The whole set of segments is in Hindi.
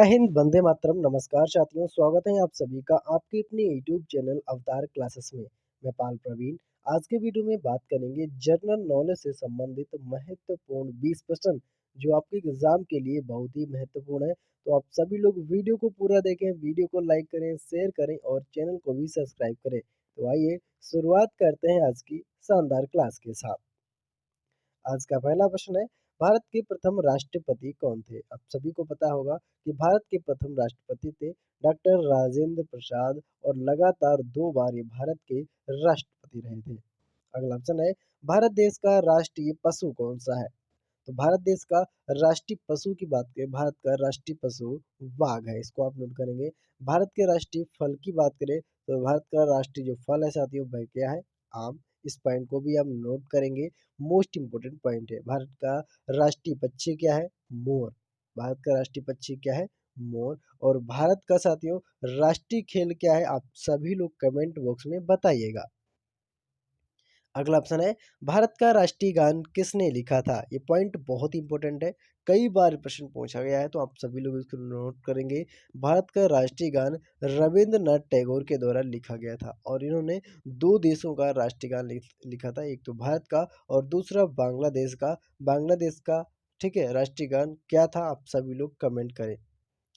जय हिंद, वंदे मातरम। नमस्कार साथियों, स्वागत है आप सभी का आपके अपने यूट्यूब चैनल अवतार क्लासेस में। मैं पाल प्रवीण। आज के वीडियो में बात करेंगे जनरल नॉलेज से संबंधित महत्वपूर्ण 20 प्रश्न जो आपके एग्जाम के लिए बहुत ही महत्वपूर्ण है। तो आप सभी लोग वीडियो को पूरा देखें, वीडियो को लाइक करें, शेयर करें और चैनल को भी सब्सक्राइब करें। तो आइए शुरुआत करते हैं आज की शानदार क्लास के साथ। आज का पहला प्रश्न है, भारत के प्रथम राष्ट्रपति कौन थे? आप सभी को पता होगा कि भारत के प्रथम राष्ट्रपति थे डॉक्टर राजेंद्र प्रसाद और लगातार 2 बार ये भारत के राष्ट्रपति रहे थे। अगला ऑप्शन है, भारत देश का राष्ट्रीय पशु कौन सा है? तो भारत देश का राष्ट्रीय पशु की बात करें, भारत का राष्ट्रीय पशु बाघ है, इसको आप नोट करेंगे। भारत के राष्ट्रीय फल की बात करें तो भारत का राष्ट्रीय जो फल है साथियों वह क्या है? आम। इस पॉइंट को भी आप नोट करेंगे, मोस्ट इंपोर्टेंट पॉइंट है। भारत का राष्ट्रीय पक्षी क्या है? मोर। भारत का राष्ट्रीय पक्षी क्या है? मोर। और भारत का साथियों राष्ट्रीय खेल क्या है? आप सभी लोग कमेंट बॉक्स में बताइएगा। अगला ऑप्शन है, भारत का राष्ट्रीय गान किसने लिखा था? ये पॉइंट बहुत इंपॉर्टेंट है, कई बार प्रश्न पूछा गया है, तो आप सभी लोग इसको नोट करेंगे। भारत का राष्ट्रीय गान रविंद्रनाथ टैगोर के द्वारा लिखा गया था और इन्होंने 2 देशों का राष्ट्रीय गान लिखा था, एक तो भारत का और दूसरा बांग्लादेश का। बांग्लादेश का ठीक है राष्ट्रीय गान क्या था? आप सभी लोग कमेंट करें।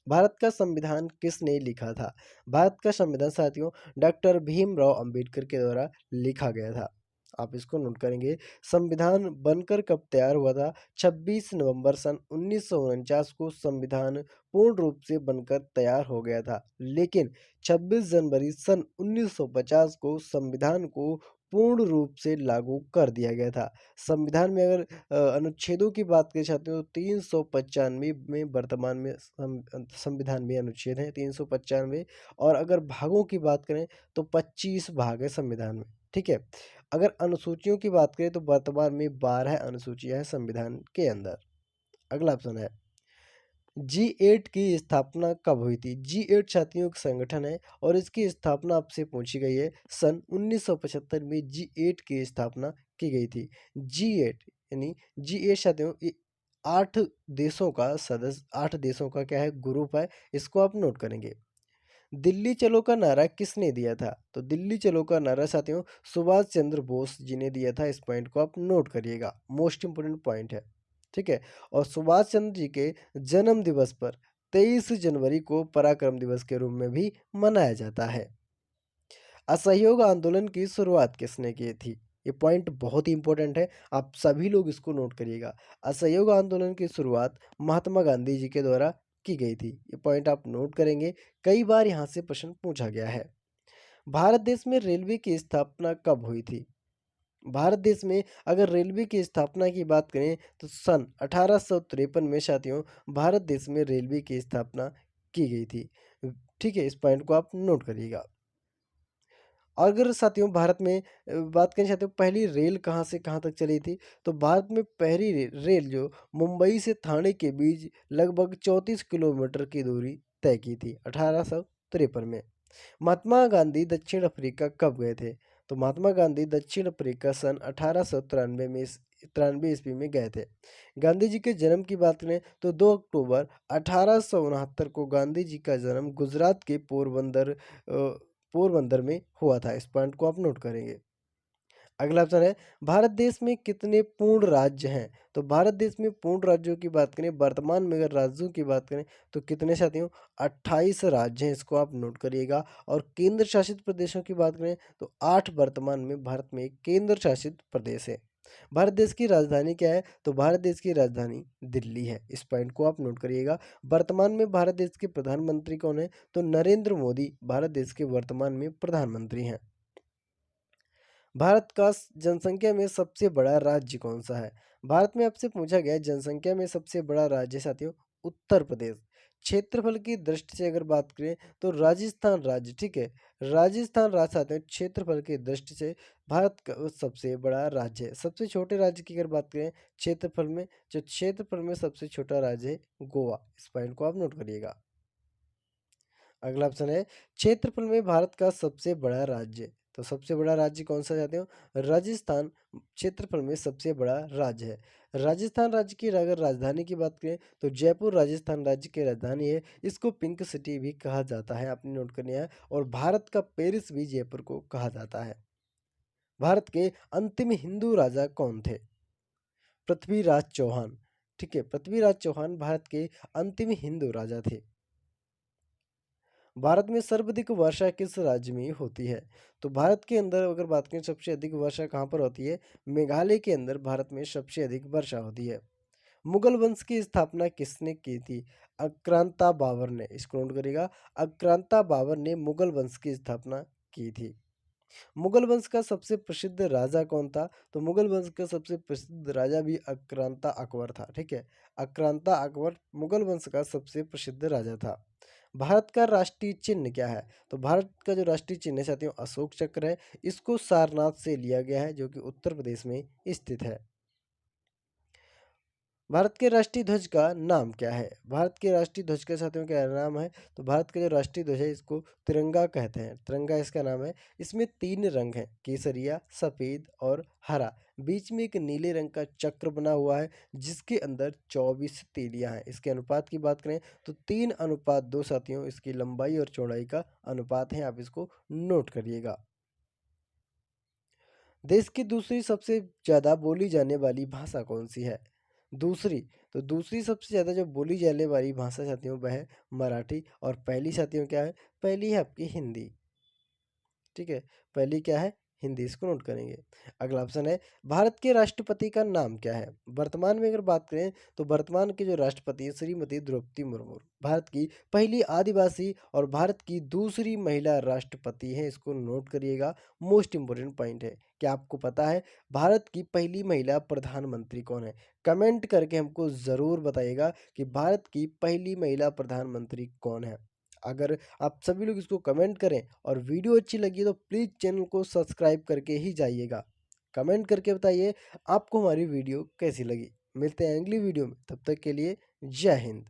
भारत का संविधान किसने लिखा था? भारत का संविधान साथियों डॉक्टर भीमराव अंबेडकर के द्वारा लिखा गया था। आप इसको नोट करेंगे। संविधान बनकर कब तैयार हुआ था? 26 नवंबर सन 1949 को संविधान पूर्ण रूप से बनकर तैयार हो गया था, लेकिन 26 जनवरी सन 1950 को संविधान को पूर्ण रूप से लागू कर दिया गया था। संविधान में अगर अनुच्छेदों की बात करें छात्रों तो 395 में वर्तमान में संविधान में अनुच्छेद है 395। और अगर भागों की बात करें तो 25 भाग है संविधान में। ठीक है, अगर अनुसूचियों की बात करें तो वर्तमान में 12 अनुसूचियां हैं संविधान के अंदर। अगला ऑप्शन है, G8 की स्थापना कब हुई थी? G8 छात्रियों का संगठन है और इसकी स्थापना आपसे पूछी गई है सन 1975 में G8 की स्थापना की गई थी। G8 यानी G8 छात्रियों 8 देशों का सदस्य 8 देशों का क्या है ग्रुप है, इसको आप नोट करेंगे। दिल्ली चलो का नारा किसने दिया था? तो दिल्ली चलो का नारा साथियों सुभाष चंद्र बोस जी ने दिया था। इस पॉइंट को आप नोट करिएगा, मोस्ट इंपोर्टेंट पॉइंट है। ठीक है, और सुभाष चंद्र जी के जन्म दिवस पर 23 जनवरी को पराक्रम दिवस के रूप में भी मनाया जाता है। असहयोग आंदोलन की शुरुआत किसने की थी? ये पॉइंट बहुत ही इंपॉर्टेंट है, आप सभी लोग इसको नोट करिएगा। असहयोग आंदोलन की शुरुआत महात्मा गांधी जी के द्वारा की गई थी। ये पॉइंट आप नोट करेंगे, कई बार यहाँ से प्रश्न पूछा गया है। भारत देश में रेलवे की स्थापना कब हुई थी? भारत देश में अगर रेलवे की स्थापना की बात करें तो सन 1853 में साथियों भारत देश में रेलवे की स्थापना की गई थी। ठीक है, इस पॉइंट को आप नोट करिएगा। अगर साथियों भारत में बात करें साथियों पहली रेल कहाँ से कहाँ तक चली थी, तो भारत में पहली रेल जो मुंबई से ठाणे के बीच लगभग 34 किलोमीटर की दूरी तय की थी 1853 में। महात्मा गांधी दक्षिण अफ्रीका कब गए थे? तो महात्मा गांधी दक्षिण अफ्रीका सन 1893 में 93 ईस्वी में गए थे। गांधी जी के जन्म की बात करें तो 2 अक्टूबर 1869 को गांधी जी का जन्म गुजरात के पोरबंदर में हुआ था। इस पॉइंट को आप नोट करेंगे। अगला ऑप्शन है, भारत देश में कितने पूर्ण राज्य हैं? तो भारत देश में पूर्ण राज्यों की बात करें, वर्तमान में अगर राज्यों की बात करें तो कितने साथियों 28 राज्य हैं, इसको आप नोट करिएगा। और केंद्र शासित प्रदेशों की बात करें तो 8 वर्तमान में भारत में एक केंद्र शासित प्रदेश है। भारत देश की राजधानी क्या है? तो भारत देश की राजधानी दिल्ली है। इस पॉइंट को आप नोट करिएगा। वर्तमान में भारत देश के प्रधानमंत्री कौन है? तो नरेंद्र मोदी भारत देश के वर्तमान में प्रधानमंत्री हैं। भारत का जनसंख्या में सबसे बड़ा राज्य कौन सा है? भारत में आपसे पूछा गया है जनसंख्या में सबसे बड़ा राज्य साथियों उत्तर प्रदेश। क्षेत्रफल की दृष्टि से अगर बात करें तो राजस्थान राज्य, ठीक है, राजस्थान राज्य साथियों क्षेत्रफल की दृष्टि से भारत का सबसे बड़ा राज्य है। सबसे छोटे राज्य की अगर बात करें क्षेत्रफल में, जो क्षेत्रफल में सबसे छोटा राज्य है गोवा। इस पॉइंट को आप नोट करिएगा। अगला ऑप्शन है, क्षेत्रफल में भारत का सबसे बड़ा राज्य। तो सबसे बड़ा राज्य कौन-सा चाहते हो? राजस्थान क्षेत्रफल में सबसे बड़ा राज्य है। राजस्थान राज्य की अगर राजधानी की बात करें तो जयपुर राजस्थान राज्य की राजधानी है। इसको पिंक सिटी भी कहा जाता है, आपने नोट करना है। और भारत का पेरिस भी जयपुर को कहा जाता है। भारत के अंतिम हिंदू राजा कौन थे? पृथ्वीराज चौहान। ठीक है, पृथ्वीराज चौहान भारत के अंतिम हिंदू राजा थे। भारत में सर्वाधिक वर्षा किस राज्य में होती है? तो भारत के अंदर अगर बात करें सबसे अधिक वर्षा कहाँ पर होती है? मेघालय के अंदर भारत में सबसे अधिक वर्षा होती है। मुगल वंश की स्थापना किसने की थी? आक्रांता बाबर ने। इसको नोट करिएगा, आक्रांता बाबर ने मुगल वंश की स्थापना की थी। मुगल वंश का सबसे प्रसिद्ध राजा कौन था? तो मुगल वंश का सबसे प्रसिद्ध राजा भी आक्रांता अकबर था। ठीक है, आक्रांता अकबर मुगल वंश का सबसे प्रसिद्ध राजा था। भारत का राष्ट्रीय चिन्ह क्या है? तो भारत का जो राष्ट्रीय चिन्ह है साथियों अशोक चक्र है। इसको सारनाथ से लिया गया है जो कि उत्तर प्रदेश में स्थित है। भारत के राष्ट्रीय ध्वज का नाम क्या है? भारत के राष्ट्रीय ध्वज का साथियों क्या नाम है? तो भारत का जो राष्ट्रीय ध्वज है इसको तिरंगा कहते हैं। तिरंगा इसका नाम है। इसमें 3 रंग हैं, केसरिया, सफ़ेद और हरा। बीच में एक नीले रंग का चक्र बना हुआ है जिसके अंदर 24 तीलियां हैं। इसके अनुपात की बात करें तो 3:2 साथियों इसकी लंबाई और चौड़ाई का अनुपात है। आप इसको नोट करिएगा। देश की दूसरी सबसे ज़्यादा बोली जाने वाली भाषा कौन सी है? दूसरी, तो दूसरी सबसे ज़्यादा जो बोली जाने वाली भाषा साथियों वह है मराठी। और पहली साथियों क्या है? पहली है आपकी हिंदी। ठीक है, पहली क्या है? हिंदी। इसको नोट करेंगे। अगला ऑप्शन है भारत के राष्ट्रपति का नाम क्या है? वर्तमान में अगर बात करें तो वर्तमान के जो राष्ट्रपति है श्रीमती द्रौपदी मुर्मू भारत की पहली आदिवासी और भारत की दूसरी महिला राष्ट्रपति हैं। इसको नोट करिएगा, मोस्ट इंपोर्टेंट पॉइंट है। क्या आपको पता है भारत की पहली महिला प्रधानमंत्री कौन है? कमेंट करके हमको ज़रूर बताइएगा कि भारत की पहली महिला प्रधानमंत्री कौन है। अगर आप सभी लोग इसको कमेंट करें और वीडियो अच्छी लगी तो प्लीज़ चैनल को सब्सक्राइब करके ही जाइएगा। कमेंट करके बताइए आपको हमारी वीडियो कैसी लगी। मिलते हैं अगली वीडियो में, तब तक के लिए जय हिंद।